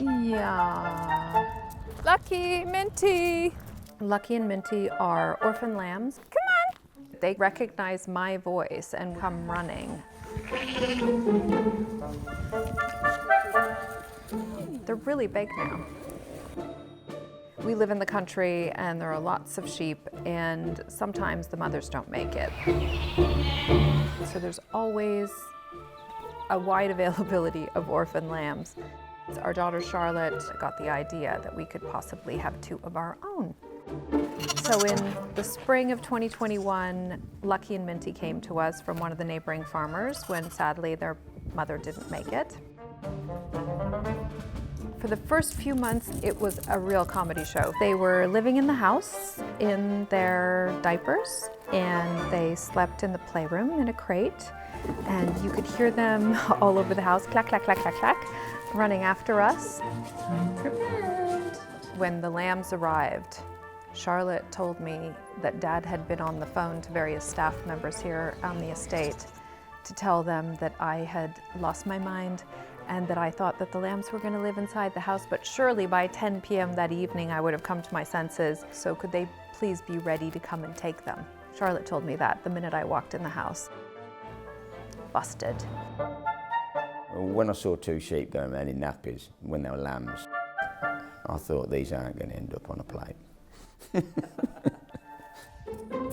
Yeah. Lucky, Minty. Lucky and Minty are orphan lambs. Come on. They recognize my voice and come running. They're really big now. We live in the country and there are lots of sheep, and sometimes the mothers don't make it. So there's always a wide availability of orphan lambs. Our daughter Charlotte got the idea that we could possibly have 2 of our own. So in the spring of 2021, Lucky and Minty came to us from one of the neighboring farmers when sadly their mother didn't make it. For the first few months, it was a real comedy show. They were living in the house in their diapers, and they slept in the playroom in a crate, and you could hear them all over the house, clack, clack, clack, clack, clack, running after us. When the lambs arrived, Charlotte told me that Dad had been on the phone to various staff members here on the estate to tell them that I had lost my mind and that I thought that the lambs were going to live inside the house, but surely by 10 p.m. that evening I would have come to my senses, so could they please be ready to come and take them? Charlotte told me that the minute I walked in the house. Busted. When I saw 2 sheep going around in nappies when they were lambs, I thought these aren't going to end up on a plate.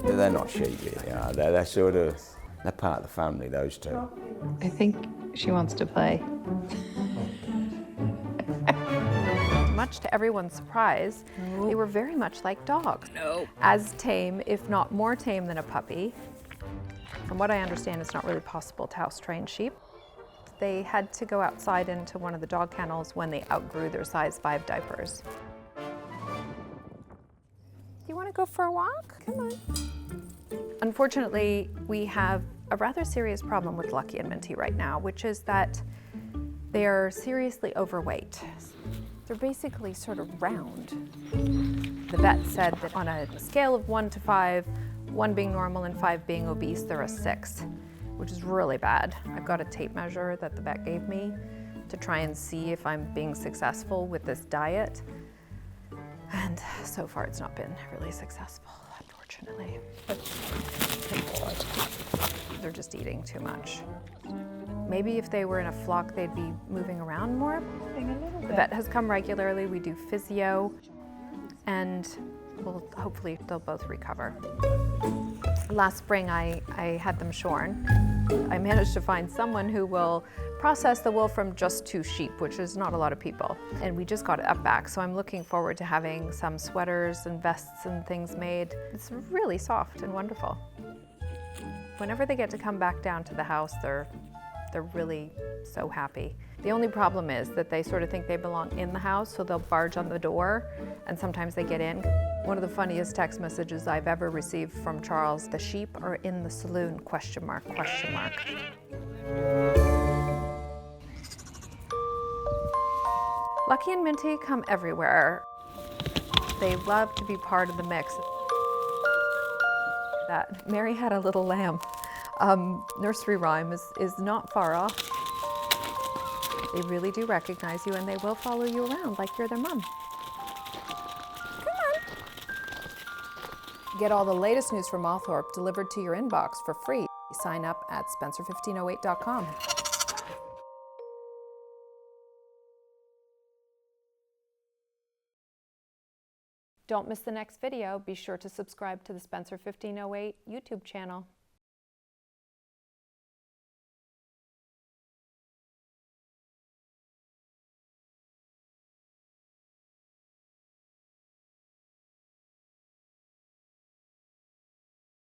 They're not sheep really, are they? They're sort of, they're part of the family, those 2. I think she wants to play. Much to everyone's surprise, they were very much like dogs. As tame, if not more tame than a puppy. From what I understand, it's not really possible to house-train sheep. They had to go outside into one of the dog kennels when they outgrew their size 5 diapers. You want to go for a walk? Come on. Unfortunately, we have a rather serious problem with Lucky and Minty right now, which is that they're seriously overweight. They're basically sort of round. The vet said that on a scale of 1 to 5, 1 being normal and 5 being obese, they're a 6, which is really bad. I've got a tape measure that the vet gave me to try and see if I'm being successful with this diet. And so far it's not been really successful, unfortunately. But they're just eating too much. Maybe if they were in a flock, they'd be moving around more. The vet has come regularly. We do physio, and hopefully they'll both recover. Last spring, I had them shorn. I managed to find someone who will process the wool from just 2 sheep, which is not a lot of people. And we just got it up back, so I'm looking forward to having some sweaters and vests and things made. It's really soft and wonderful. Whenever they get to come back down to the house, they're really so happy. The only problem is that they sort of think they belong in the house, so they'll barge on the door, and sometimes they get in. One of the funniest text messages I've ever received from Charles, "The sheep are in the saloon, question mark, question mark." Lucky and Minty come everywhere. They love to be part of the mix. That Mary Had a Little Lamb nursery rhyme is not far off. They really do recognize you, and they will follow you around like you're their mom. Come on. Get all the latest news from Althorp delivered to your inbox for free. Sign up at Spencer1508.com. Don't miss the next video. Be sure to subscribe to the Spencer1508 YouTube channel.